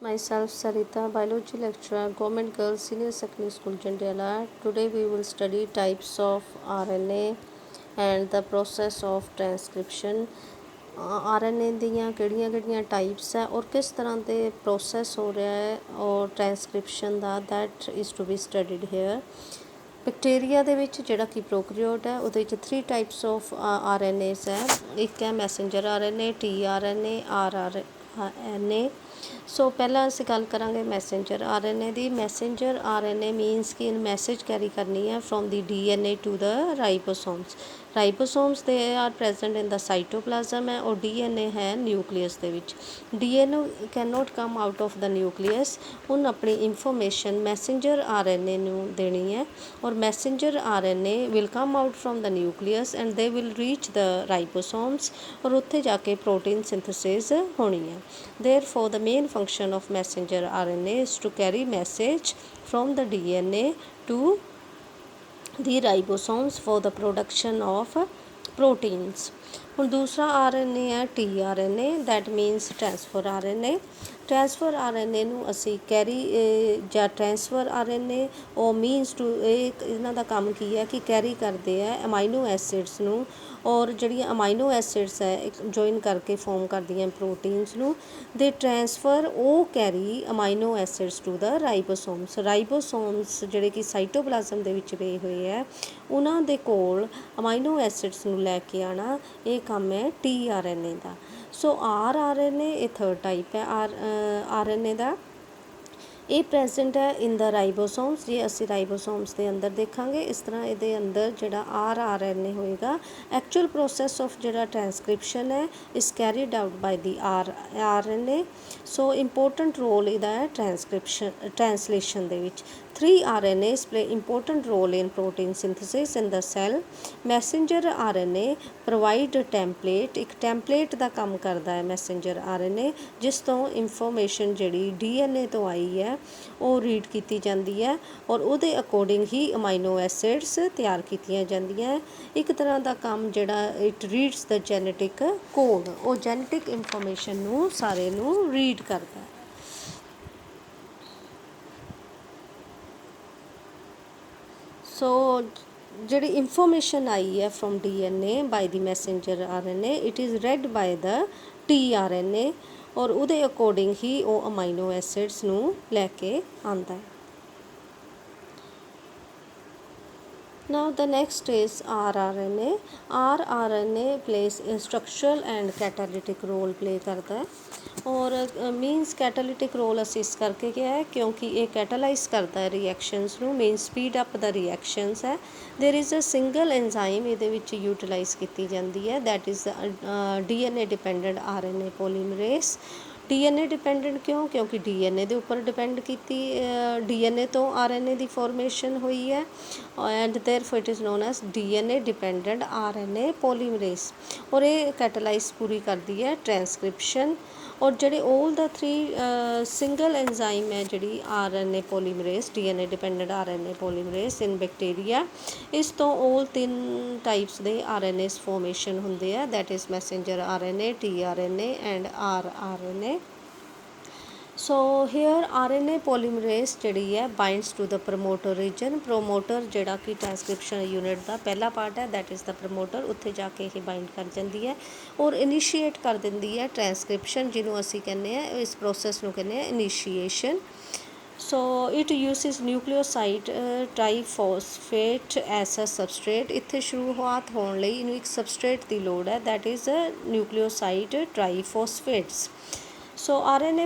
Myself Sarita, biology lecturer, Government Girls Senior Secondary School, Jandiala. Today we will study types of RNA and the process of transcription. RNA ਦੀਆਂ ਕਿਹੜੀਆਂ types ਹੈ ਔਰ ਕਿਸ ਤਰ੍ਹਾਂ ਦੇ process ਹੋ ਰਿਹਾ ਹੈ ਔਰ transcription the that is to be studied here. Bacteria ਦੇ ਵਿੱਚ ਜਿਹੜਾ ਕਿ ਪ੍ਰੋਕੈਰੀਓਟ ਹੈ ਉਹਦੇ ਵਿੱਚ 3 ਟਾਈਪਸ ਆਫ RNAs ਹੈ। ਇੱਕ ਹੈ messenger RNA, tRNA, rRNA। So ਪਹਿਲਾਂ ਅਸੀਂ ਗੱਲ ਕਰਾਂਗੇ ਮੈਸੇਂਜਰ RNA ਦੀ। ਮੈਸੇਂਜਰ RNA ਮੀਨਸ ਕਿ ਮੈਸੇਜ ਕੈਰੀ ਕਰਨੀ ਹੈ from the DNA to the ribosomes. Ribosomes they are present in the cytoplasm ਹੈ ਔਰ DNA ਹੈ ਨਿਊਕਲੀਅਸ ਦੇ ਵਿੱਚ। DNA can not come out of the nucleus. ਉਹਨੂੰ ਆਪਣੀ ਇਨਫੋਰਮੇਸ਼ਨ ਮੈਸੇਂਜਰ RNA ਨੂੰ ਦੇਣੀ ਹੈ ਔਰ messenger RNA will come out from the nucleus and they will reach the ribosomes ਔਰ ਉੱਥੇ ਜਾ ਕੇ ਪ੍ਰੋਟੀਨ ਸਿੰਥੇਸਿਸ ਹੋਣੀ ਹੈ। Therefore, the main function of messenger RNA is to carry message from the DNA to the ribosomes for the production of proteins. ਹੁਣ ਦੂਸਰਾ RNA ਹੈ tRNA, that means transfer RNA. Transfer RNA ਨੂੰ ਅਸੀਂ carry ਜਾਂ transfer RNA ਉਹ means to ਇਹਨਾਂ ਦਾ ਕੰਮ ਕੀ ਹੈ ਕਿ ਕੈਰੀ ਕਰਦੇ ਆ ਅਮਾਈਨੋ ਐਸਿਡਸ ਨੂੰ ਔਰ ਜਿਹੜੀਆਂ ਅਮਾਈਨੋ ਐਸਿਡਸ ਹੈ ਜੁਆਇਨ ਕਰਕੇ ਫੋਰਮ ਕਰਦੀਆਂ ਪ੍ਰੋਟੀਨਸ ਨੂੰ ਦੇ ਟ੍ਰਾਂਸਫਰ ਉਹ carry amino acids to the ribosomes. Ribosomes ਜਿਹੜੇ ਕਿ ਸਾਈਟੋਪਲਾਜ਼ਮ ਦੇ ਵਿੱਚ ਪਏ ਹੋਏ ਹੈ ਉਹਨਾਂ ਦੇ ਕੋਲ ਅਮਾਈਨੋ ਐਸਿਡਸ ਨੂੰ ਲੈ ਕੇ ਆਉਣਾ, ਇਹ ਕੰਮ ਹੈ tRNA ਦਾ। ਸੋ rRNA ਇਹ ਥਰਡ ਟਾਈਪ ਹੈ RNA ਦਾ। ਇਹ ਪ੍ਰੈਜੈਂਟ ਹੈ ਇਨ ਦਾ ਰਾਈਬੋਸੋਮਸ। ਜੇ ਅਸੀਂ ਰਾਈਬੋਸੋਮਸ ਦੇ ਅੰਦਰ ਦੇਖਾਂਗੇ ਇਸ ਤਰ੍ਹਾਂ ਇਹਦੇ ਅੰਦਰ ਜਿਹੜਾ rRNA ਹੋਏਗਾ। ਐਕਚੁਅਲ ਪ੍ਰੋਸੈਸ ਆਫ ਜਿਹੜਾ ਟ੍ਰਾਂਸਕ੍ਰਿਪਸ਼ਨ ਹੈ is carried out by the RNA। So important role ਇਹਦਾ ਹੈ ਟ੍ਰਾਂਸਲੇਸ਼ਨ ਦੇ ਵਿੱਚ। 3 RNAs play important role in protein synthesis in the cell. Messenger RNA provide template, ਇੱਕ ਟੈਂਪਲੇਟ ਦਾ ਕੰਮ ਕਰਦਾ ਹੈ ਮੈਸੇਂਜਰ RNA, ਜਿਸ ਤੋਂ ਇਨਫੋਰਮੇਸ਼ਨ ਜਿਹੜੀ DNA ਤੋਂ ਆਈ ਹੈ ਉਹ ਰੀਡ ਕੀਤੀ ਜਾਂਦੀ ਹੈ ਔਰ ਉਹਦੇ ਅਕੋਰਡਿੰਗ ਹੀ ਅਮਾਈਨੋ ਐਸਿਡਸ ਤਿਆਰ ਕੀਤੀਆਂ ਜਾਂਦੀਆਂ। ਇੱਕ ਤਰ੍ਹਾਂ ਦਾ ਕੰਮ ਜਿਹੜਾ ਇਟ ਰੀਡਸ ਦਾ ਜੈਨੇਟਿਕ ਕੋਡ, ਉਹ ਜੈਨੇਟਿਕ ਇਨਫੋਰਮੇਸ਼ਨ ਨੂੰ ਸਾਰੇ ਨੂੰ ਰੀਡ ਕਰਦਾ ਹੈ। ਸੋ ਜਿਹੜੀ ਇਨਫੋਰਮੇਸ਼ਨ ਆਈ ਹੈ from DNA by the messenger RNA, it is read by the tRNA ਔਰ ਉਹਦੇ ਅਕੋਰਡਿੰਗ ਹੀ ਉਹ ਅਮਾਈਨੋ ਐਸਿਡਸ ਨੂੰ ਲੈ ਕੇ ਆਉਂਦਾ ਹੈ। Now the next is rRNA. rRNA plays a structural and catalytic role play करता है और मीन्स कैटालिटिक रोल ਅਸੀਂ ਇਸ ਕਰਕੇ ਕਿਹਾ ਹੈ ਕਿਉਂਕਿ ਇਹ ਕੈਟਾਲਾਈਜ਼ ਕਰਦਾ ਹੈ ਰਿਐਕਸ਼ਨਸ ਨੂੰ, ਮੀਨਸ ਸਪੀਡ ਅਪ ਦਾ ਰਿਐਕਸ਼ਨਸ ਹੈ। ਦੇਰ ਇਜ਼ ਅ ਸਿੰਗਲ ਐਂਜ਼ਾਈਮ ਇਹਦੇ ਵਿੱਚ ਯੂਟੀਲਾਈਜ਼ ਕੀਤੀ ਜਾਂਦੀ ਹੈ, that is DNA dependent RNA ਪੋਲੀਮਰੇਜ਼। DNA dependent ਕਿਉਂ? ਕਿਉਂਕਿ DNA ਦੇ ਉੱਪਰ ਡਿਪੈਂਡ ਕੀਤੀ, DNA ਤੋਂ RNA ਦੀ ਫੋਰਮੇਸ਼ਨ ਹੋਈ ਹੈ and therefore it is known as DNA dependent RNA polymerase. ਔਰ ਇਹ ਕੈਟਾਲਾਈਜ਼ ਪੂਰੀ ਕਰਦੀ ਹੈ ਟ੍ਰਾਂਸਕ੍ਰਿਪਸ਼ਨ। ਔਰ ਜਿਹੜੇ 올 ਦਾ 3 ਸਿੰਗਲ ਐਂਜ਼ਾਈਮ ਹੈ ਜਿਹੜੀ RNA ਪੋਲੀਮਰੇਜ਼, DNA ਡਿਪੈਂਡੈਂਟ RNA ਪੋਲੀਮਰੇਜ਼ ਇਨ ਬੈਕਟੀਰੀਆ, ਇਸ ਤੋਂ 올 3 ਟਾਈਪਸ ਦੇ RNAs ਫੋਰਮੇਸ਼ਨ ਹੁੰਦੇ ਆ, that is messenger RNA, tRNA and rRNA। So here RNA polymerase ਜਿਹੜੀ ਹੈ binds to the promoter region. Promoter ਜਿਹੜਾ ਕਿ ਟ੍ਰਾਂਸਕ੍ਰਿਪਸ਼ਨ ਯੂਨਿਟ ਦਾ ਪਹਿਲਾ ਪਾਰਟ ਹੈ, ਦੈਟ ਇਜ਼ ਦਾ ਪ੍ਰਮੋਟਰ, ਉੱਥੇ ਜਾ ਕੇ ਇਹ ਬਾਈਂਡ ਕਰ ਜਾਂਦੀ ਹੈ ਔਰ ਇਨੀਸ਼ੀਏਟ ਕਰ ਦਿੰਦੀ ਹੈ ਟ੍ਰਾਂਸਕ੍ਰਿਪਸ਼ਨ, ਜਿਹਨੂੰ ਅਸੀਂ ਕਹਿੰਦੇ ਹਾਂ, ਇਸ ਪ੍ਰੋਸੈਸ ਨੂੰ ਕਹਿੰਦੇ ਹਾਂ ਇਨੀਸ਼ੀਏਸ਼ਨ। ਸੋ ਇਟ ਯੂਸਿਸ ਨਿਊਕਲੀਓਸਾਈਡ ਟ੍ਰਾਈਫੋਸਫੇਟ ਐਸ ਅ ਸਬਸਟ੍ਰੇਟ। ਇੱਥੇ ਸ਼ੁਰੂਆਤ ਹੋਣ ਲਈ ਇਹਨੂੰ ਇੱਕ ਸਬਸਟ੍ਰੇਟ ਦੀ ਲੋੜ ਹੈ, that is nucleoside triphosphates. So RNA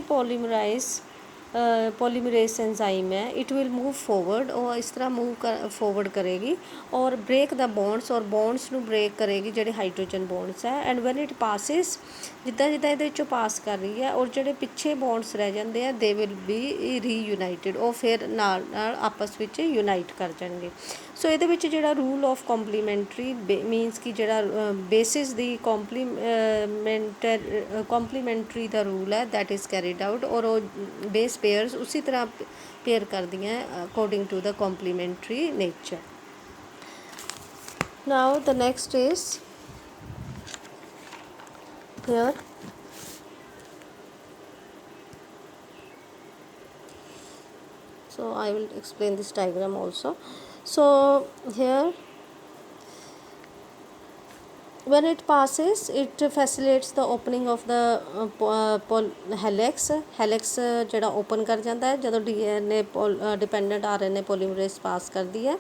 polymerase enzyme ਹੈ, it will move forward, ਉਹ ਇਸ ਤਰ੍ਹਾਂ ਮੂਵ ਫੋਰਵਰਡ ਕਰੇਗੀ ਔਰ ਬ੍ਰੇਕ ਦਾ ਬੌਂਡਸ, ਔਰ ਬੌਂਡਸ ਨੂੰ ਬ੍ਰੇਕ ਕਰੇਗੀ ਜਿਹੜੇ ਹਾਈਡਰੋਜਨ ਬੌਂਡਸ ਹੈ। ਐਂਡ ਵੈਨ ਇਟ ਪਾਸਿਸ, ਜਿੱਦਾਂ ਜਿੱਦਾਂ ਇਹਦੇ ਵਿੱਚੋਂ ਪਾਸ ਕਰ ਰਹੀ ਹੈ ਔਰ ਜਿਹੜੇ ਪਿੱਛੇ ਬੌਂਡਸ ਰਹਿ ਜਾਂਦੇ ਆ ਦੇ ਵਿਲ ਬੀ ਰੀਯੂਨਾਈਟਿਡ, ਉਹ ਫਿਰ ਨਾਲ ਨਾਲ ਆਪਸ ਵਿੱਚ ਯੂਨਾਈਟ ਕਰ ਜਾਣਗੇ। ਸੋ ਇਹਦੇ ਵਿੱਚ ਜਿਹੜਾ ਰੂਲ ਆਫ ਕੰਪਲੀਮੈਂਟਰੀ ਮੀਨਸ ਕਿ ਜਿਹੜਾ ਬੇਸਿਸ ਦੀ ਕੰਪਲੀਮੈਂਟਰੀ ਦਾ ਰੂਲ ਹੈ ਦੈਟ ਇਜ਼ ਕੈਰੀਡ ਆਊਟ ਔਰ ਉਹ ਬੇਸ ਪੇਅਰਸ ਉਸੇ ਤਰ੍ਹਾਂ ਪੇਅਰ ਕਰਦੀਆਂ according to the complementary nature. Now the next is here So I will explain this diagram also. So here, when it passes, it facilitates the opening of the helix ਜਿਹੜਾ open ਕਰ ਜਾਂਦਾ ਹੈ ਜਦੋਂ DNA dependent RNA polymerase ਪਾਸ ਕਰਦੀ ਹੈ।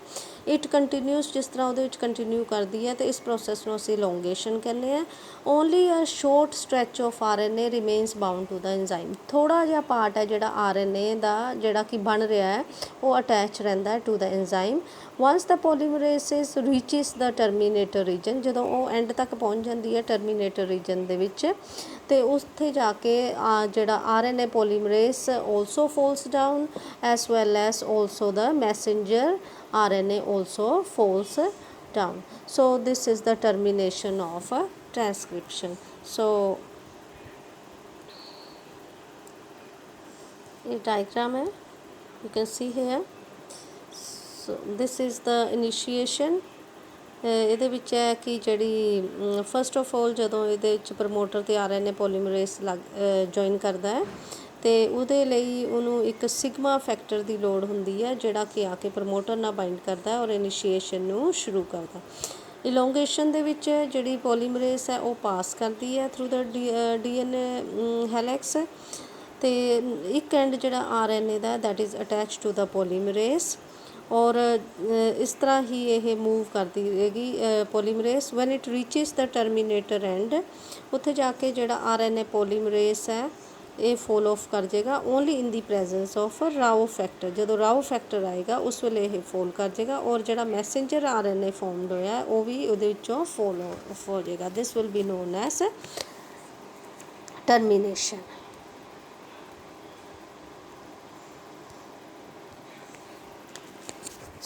it continues, ਜਿਸ ਤਰ੍ਹਾਂ ਉਹਦੇ ਵਿੱਚ ਕੰਟੀਨਿਊ ਕਰਦੀ ਹੈ, ਤੇ ਇਸ ਪ੍ਰੋਸੈਸ ਨੂੰ ਅਸੀਂ elongation ਕਹਿੰਦੇ ਹਾਂ। only a short stretch of RNA remains bound to the enzyme। ਥੋੜਾ ਜਿਹਾ ਪਾਰਟ ਹੈ ਜਿਹੜਾ RNA ਦਾ ਜਿਹੜਾ ਕਿ ਬਣ ਰਿਹਾ ਹੈ ਉਹ ਅਟੈਚ ਰਹਿੰਦਾ ਹੈ to the enzyme। once the polymerase reaches the terminator region, ਜਦੋਂ ਉਹ ਐਂਡ ਤੱਕ ਪਹੁੰਚ ਜਾਂਦੀ ਹੈ ਟਰਮੀਨੇਟਰ ਰੀਜਨ ਦੇ ਵਿੱਚ, ਤੇ ਉੱਥੇ ਜਾ ਕੇ ਜਿਹੜਾ RNA polymerase also falls down, as well as also the messenger RNA also falls down. So this is the termination of transcription. So ये diagram है, you can see here. So this is the initiation. ਇਹਦੇ ਵਿੱਚ ਹੈ ਕਿ ਜਿਹੜੀ first of all ਜਦੋਂ ਇਹਦੇ ਵਿੱਚ ਪ੍ਰਮੋਟਰ ਤੇ RNA ਪੋਲੀਮਰੇਸ ਜੁਆਇਨ ਕਰਦਾ ਹੈ ਤੇ ਉਹਦੇ ਲਈ ਉਹਨੂੰ ਇੱਕ ਸਿਗਮਾ ਫੈਕਟਰ ਦੀ ਲੋੜ ਹੁੰਦੀ ਹੈ ਜਿਹੜਾ ਕਿ ਆ ਕੇ ਪ੍ਰਮੋਟਰ ਨਾਲ ਬਾਈਂਡ ਕਰਦਾ ਔਰ ਇਨੀਸ਼ੀਏਸ਼ਨ ਨੂੰ ਸ਼ੁਰੂ ਕਰਦਾ। ਇਲੋਂਗੇਸ਼ਨ ਦੇ ਵਿੱਚ ਜਿਹੜੀ ਪੋਲੀਮਰੇਸ ਹੈ ਉਹ ਪਾਸ ਕਰਦੀ ਹੈ ਥਰੂ ਦਾ DNA ਹੈਲਿਕਸ, ਤੇ ਇੱਕ ਐਂਡ ਜਿਹੜਾ RNA ਦਾ that is attach to the polymerase, ਔਰ ਇਸ ਤਰ੍ਹਾਂ ਹੀ ਇਹ ਮੂਵ ਕਰਦੀ ਰਹੇਗੀ polymerase. When it reaches the terminator end, ਉੱਥੇ ਜਾ ਕੇ ਜਿਹੜਾ RNA ਪੋਲੀਮਰੇਸ ਹੈ ਇਹ ਫੋਲ ਆਫ ਕਰ ਜਾਏਗਾ only in the presence of Rao factor. ਜਦੋਂ ਰਾਓ ਫੈਕਟਰ ਆਏਗਾ ਉਸ ਵੇਲੇ ਇਹ ਫੋਲ ਕਰ ਜਾਏਗਾ, ਔਰ ਜਿਹੜਾ ਮੈਸੇਂਜਰ RNA ਫੋਰਮਡ ਹੋਇਆ ਉਹ ਵੀ ਉਹਦੇ ਵਿੱਚੋਂ ਫੋਲ ਆਫ ਹੋ ਜਾਏਗਾ। This will be known as termination.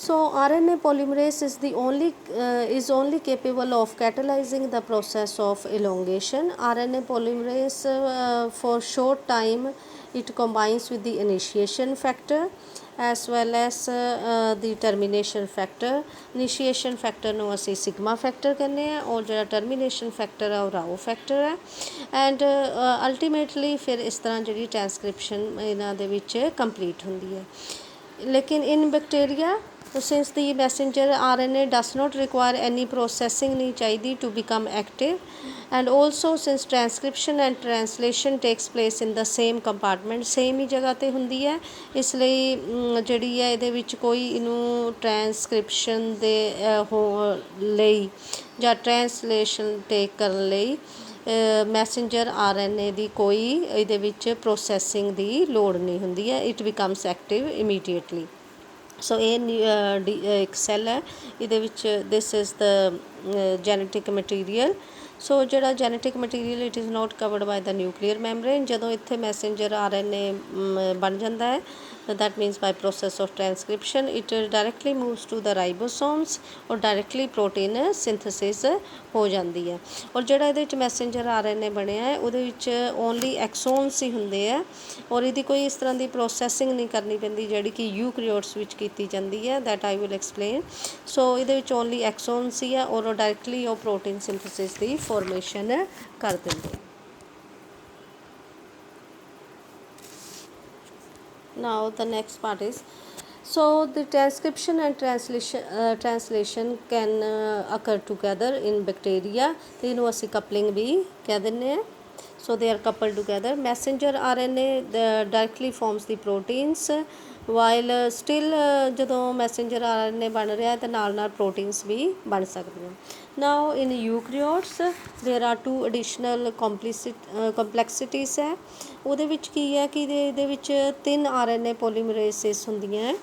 So RNA polymerase is only capable of catalyzing the process of elongation. RNA polymerase for short time it combines with the initiation factor as well as the termination factor. Initiation factor ਨੂੰ ਅਸੀਂ sigma factor ਕਹਿੰਦੇ ਹਾਂ, ਔਰ ਜਿਹੜਾ termination factor ਹੈ ਉਹ rho factor ਹੈ, and ultimately ਫਿਰ ਇਸ ਤਰ੍ਹਾਂ ਜਿਹੜੀ transcription ਇਹਨਾਂ ਦੇ ਵਿੱਚ complete ਹੁੰਦੀ ਹੈ। ਲੇਕਿਨ in bacteria, since the messenger RNA does not require any processing ਨਹੀਂ ਚਾਹੀਦੀ to become active, and also since transcription and translation takes place in the same compartment, same ਹੀ ਜਗ੍ਹਾ 'ਤੇ ਹੁੰਦੀ ਹੈ, ਇਸ ਲਈ ਜਿਹੜੀ ਹੈ ਇਹਦੇ ਵਿੱਚ ਕੋਈ ਇਹਨੂੰ ਟ੍ਰਾਂਸਕ੍ਰਿਪਸ਼ਨ ਦੇ ਲਈ ਜਾਂ ਟ੍ਰਾਂਸਲੇਸ਼ਨ ਟੇਕ ਕਰਨ ਲਈ ਮੈਸੇਂਜਰ RNA ਦੀ ਕੋਈ ਇਹਦੇ ਵਿੱਚ ਪ੍ਰੋਸੈਸਿੰਗ ਦੀ ਲੋੜ ਨਹੀਂ ਹੁੰਦੀ ਹੈ। It becomes active immediately. So ਇਹ ਇੱਕ ਸੈੱਲ ਹੈ, ਇਹਦੇ ਵਿੱਚ this is the genetic material. So ਜਿਹੜਾ genetic material it is not covered by the nuclear membrane. ਜਦੋਂ ਇੱਥੇ ਮੈਸੇਂਜਰ RNA ਬਣ ਜਾਂਦਾ ਹੈ, that means by process of transcription it directly moves to the ribosomes और directly protein synthesis ਹੋ ਜਾਂਦੀ ਹੈ। ਔਰ ਜਿਹੜਾ ਇਹਦੇ ਵਿੱਚ ਮੈਸੇਂਜਰ RNA ਬਣਿਆ ਹੈ ਉਹਦੇ ਵਿੱਚ ਓਨਲੀ ਐਕਸੋਨਸ ਹੀ ਹੁੰਦੇ ਆ, ਔਰ ਇਹਦੀ ਕੋਈ ਇਸ ਤਰ੍ਹਾਂ ਦੀ ਪ੍ਰੋਸੈਸਿੰਗ ਨਹੀਂ ਕਰਨੀ ਪੈਂਦੀ ਜਿਹੜੀ ਕਿ ਯੂਕੈਰੀਓਟਸ ਵਿੱਚ ਕੀਤੀ ਜਾਂਦੀ ਹੈ, ਦੈਟ ਆਈ ਵਿਲ ਐਕਸਪਲੇਨ। ਸੋ ਇਹਦੇ ਵਿੱਚ ਓਨਲੀ ਐਕਸੋਨਸ ਹੀ ਹੈ, ਔਰ ਉਹ ਡਾਇਰੈਕਟਲੀ ਉਹ ਪ੍ਰੋਟੀਨ ਸਿੰਥੇਸਿਸ ਦੀ ਫੋਰਮੇਸ਼ਨ ਕਰ ਦਿੰਦੇ। Now the next part is, so the transcription and translation can occur together in bacteria, ਤੇ ਇਹਨੂੰ ਅਸੀਂ coupling ਵੀ ਕਹਿ ਦਿੰਦੇ ਹਾਂ। So they are coupled together. Messenger RNA directly forms the proteins, while still ਜਦੋਂ Messenger RNA ਬਣ ਰਿਹਾ ਤੇ ਨਾਲ ਨਾਲ ਪ੍ਰੋਟੀਨਸ ਵੀ ਬਣ ਸਕਦੇ ਹਨ। Now in eukaryotes there are two additional complexities ਹੈ। ਉਹਦੇ ਵਿੱਚ ਕੀ ਹੈ ਕਿ ਇਹਦੇ ਵਿੱਚ 3 RNA polymerases ਹੁੰਦੀਆਂ ਹੈ।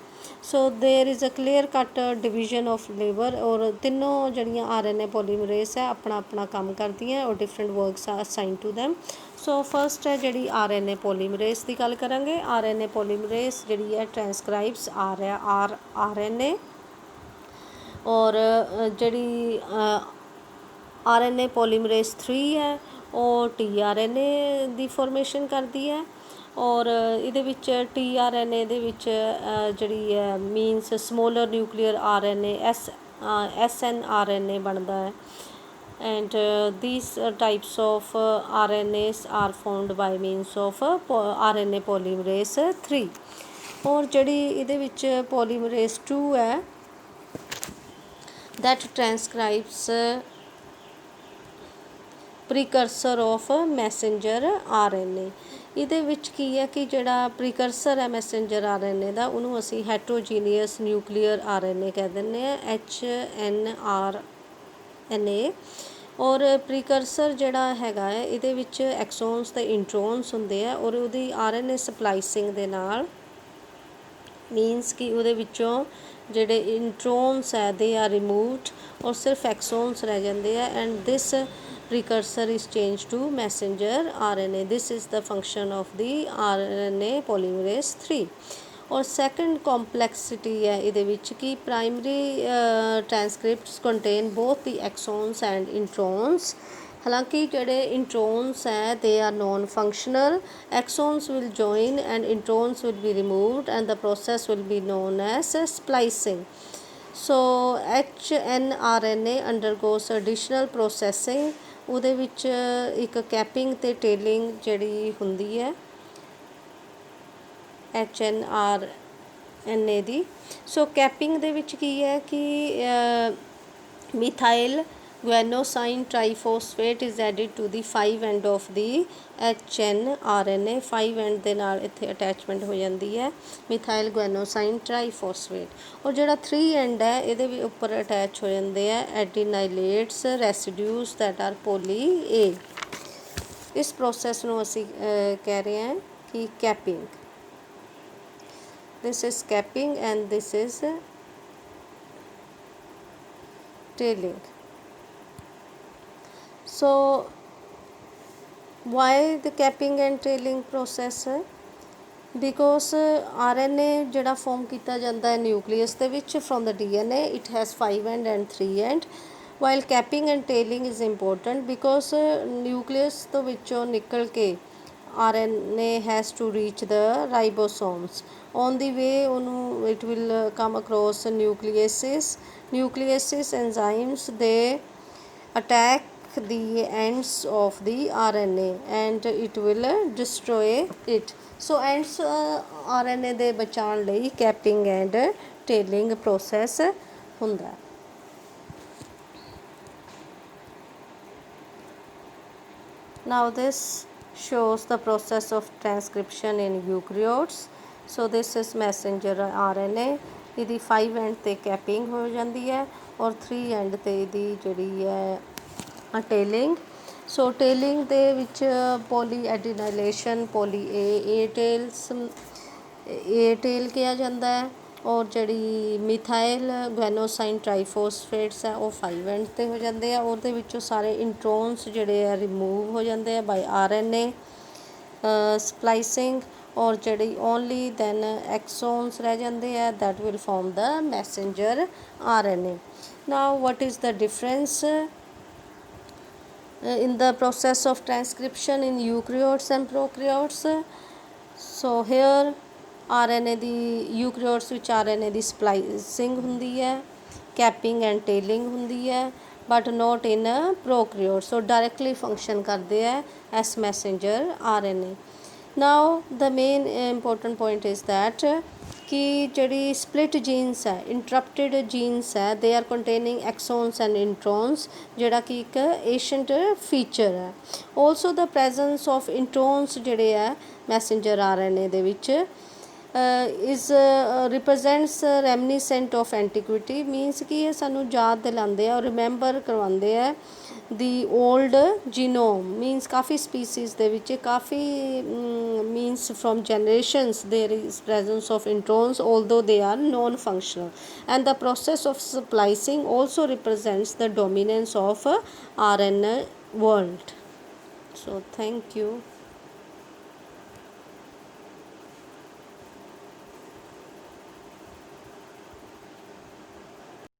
So there is a clear cut division of labour, ਔਰ ਤਿੰਨੋਂ ਜਿਹੜੀਆਂ RNA polymerase ਹੈ ਆਪਣਾ ਆਪਣਾ ਕੰਮ ਕਰਦੀਆਂ ਔਰ different works are assign to them. So first ਹੈ ਜਿਹੜੀ RNA polymerase ਦੀ ਗੱਲ ਕਰਾਂਗੇ। RNA polymerase ਜਿਹੜੀ ਹੈ ਟ੍ਰਾਂਸਕ੍ਰਾਈਬਸ RNA, ਔਰ ਜਿਹੜੀ RNA polymerase 3 ਹੈ ਉਹ tRNA ਦੀ ਫੋਰਮੇਸ਼ਨ ਕਰਦੀ ਹੈ, ਔਰ ਇਹਦੇ ਵਿੱਚ tRNA ਦੇ ਵਿੱਚ ਜਿਹੜੀ ਹੈ ਮੀਨਸ ਸਮੋਲਰ ਨਿਊਕਲੀਅਰ RNA SNRNA ਬਣਦਾ ਹੈ, and these types of RNAs are formed by means of RNA polymerase 3. और जिहड़ी इहदे विच पॉलीमरेज 2 है that transcribes precursor of messenger RNA। ਇਹਦੇ ਵਿੱਚ ਕੀ ਹੈ ਕਿ ਜਿਹੜਾ ਪ੍ਰੀਕਰਸਰ ਹੈ ਮੈਸੇਂਜਰ RNA ਦਾ ਉਹਨੂੰ ਅਸੀਂ ਹੈਟਰੋਜੀਨੀਅਸ ਨਿਊਕਲੀਅਰ RNA ਕਹਿ ਦਿੰਦੇ ਹਾਂ HNRNA। ਔਰ ਪ੍ਰੀਕਰਸਰ ਜਿਹੜਾ ਹੈਗਾ ਹੈ ਇਹਦੇ ਵਿੱਚ ਐਕਸੋਨਸ ਤੇ ਇੰਟਰੋਨਸ ਹੁੰਦੇ ਆ ਔਰ ਉਹਦੀ RNA ਸਪਲਾਈਸਿੰਗ ਦੇ ਨਾਲ ਮੀਨਸ ਕਿ ਉਹਦੇ ਵਿੱਚੋਂ ਜਿਹੜੇ ਇੰਟਰੋਨਸ ਹੈ ਦੇ ਆਰ ਰਿਮੂਵਡ ਔਰ ਸਿਰਫ ਐਕਸੋਨਸ ਰਹਿ ਜਾਂਦੇ ਆ and this precursor is changed to messenger RNA. This is the function of the RNA polymerase 3। और second complexity है ਇਹਦੇ ਵਿੱਚ ਕਿ primary transcripts contain both the exons and introns। ਹਾਲਾਂਕਿ ਜਿਹੜੇ introns ਹੈ they are non functional, exons will join and introns will be removed and the process will be known as splicing। So HNRNA undergoes additional processing। ਉਹਦੇ ਵਿੱਚ ਇੱਕ capping ਅਤੇ ਟੇਲਿੰਗ ਜਿਹੜੀ ਹੁੰਦੀ ਹੈ HNRNA ਦੀ। ਸੋ ਕੈਪਿੰਗ ਦੇ ਵਿੱਚ ਕੀ ਹੈ ਕਿ methyl ਗੁਆਨੋਸਾਈਨ ਟ੍ਰਾਈਫੋਸਫੇਟ is added to the 5 end of the HNRNA। 5 and ਦੇ ਨਾਲ ਇੱਥੇ ਅਟੈਚਮੈਂਟ ਹੋ ਜਾਂਦੀ ਹੈ ਮਿਥਾਈਲ ਗੁਆਨੋਸਾਈਨ ਟ੍ਰਾਈਫੋਸਫੇਟ। ਔਰ ਜਿਹੜਾ 3 ਐਂਡ ਹੈ ਇਹਦੇ ਵੀ ਉੱਪਰ ਅਟੈਚ ਹੋ ਜਾਂਦੇ ਆ ਐਡੀਨਾਈਲੇਟਸ ਰੈਸੀਡਿਊਸ ਦੈਟ ਆਰ ਪੋਲੀ A। ਇਸ ਪ੍ਰੋਸੈਸ ਨੂੰ ਅਸੀਂ ਕਹਿ ਰਹੇ ਹਾਂ ਕਿ capping. this is capping and this is tailing। so why the capping and tailing process? because RNA ਜਿਹੜਾ ਫੋਰਮ ਕੀਤਾ ਜਾਂਦਾ ਹੈ ਨਿਊਕਲੀਅਸ ਦੇ ਵਿੱਚ from the DNA it has 5 end and 3 end while capping and tailing is important because nucleus ਤੋਂ ਵਿੱਚੋਂ ਨਿਕਲ ਕੇ RNA has to reach the ribosomes। on the way ਉਹਨੂੰ it will come across nucleases enzymes they attack the ends of the RNA and it will destroy it। so ends RNA ਦੇ ਬਚਾਉਣ ਲਈ capping and tailing process ਹੁੰਦਾ ਹੈ। now this shows the process of transcription in eukaryotes। so this is messenger RNA। ਇਹਦੀ 5 end ਤੇ capping ਹੋ ਜਾਂਦੀ ਹੈ ਔਰ 3 end ਤੇ ਇਹਦੀ ਜਿਹੜੀ ਹੈ ਟੇਲਿੰਗ। ਸੋ ਟੇਲਿੰਗ ਦੇ ਵਿੱਚ ਪੋਲੀ ਐਡੀਨਾਈਲੇਸ਼ਨ ਪੋਲੀ A ਟੇਲ ਕਿਹਾ ਜਾਂਦਾ ਹੈ ਔਰ ਜਿਹੜੀ ਮਿਥਾਈਲ ਗੁਆਨੋਸਾਈਨ ਟ੍ਰਾਈਫੋਸਫੇਟਸ ਹੈ ਉਹ 5 end ਤੇ ਹੋ ਜਾਂਦੇ ਆ। ਉਹਦੇ ਵਿੱਚੋਂ ਸਾਰੇ ਇੰਟਰੋਨਸ ਜਿਹੜੇ ਆ ਰਿਮੂਵ ਹੋ ਜਾਂਦੇ ਆ ਬਾਈ RNA ਸਪਲਾਈਸਿੰਗ ਔਰ ਜਿਹੜੀ ਓਨਲੀ ਦੈਨ ਐਕਸੋਨਸ ਰਹਿ ਜਾਂਦੇ ਆ that will form the messenger RNA। Now what is the difference in the process of transcription in eukaryotes and prokaryotes? so here RNA the eukaryotes ਵਿੱਚ RNA ਦੀ splicing ਹੁੰਦੀ ਹੈ capping and tailing ਹੁੰਦੀ ਹੈ but not in prokaryotes। so directly function ਕਰਦੇ ਹੈ as messenger RNA। now the main important point is that कि ਜਿਹੜੀ split genes है interrupted genes है they are containing exons and introns ਜਿਹੜਾ ਕਿ ਇੱਕ ancient feature है। also the presence of introns ਜਿਹੜੇ ਹੈ messenger RNA ਦੇ ਵਿੱਚ is represents reminiscent of antiquity means कि ਇਹ ਸਾਨੂੰ ਯਾਦ ਦਿਲਾਉਂਦੇ ਆ ਔਰ ਰਿਮੈਂਬਰ ਕਰਵਾਉਂਦੇ ਆ the old genome means coffee species ਦੇ ਵਿੱਚ ਕਾਫੀ means from generations there is presence of introns although they are non-functional and the process of splicing also represents the dominance of RNA world। so thank you।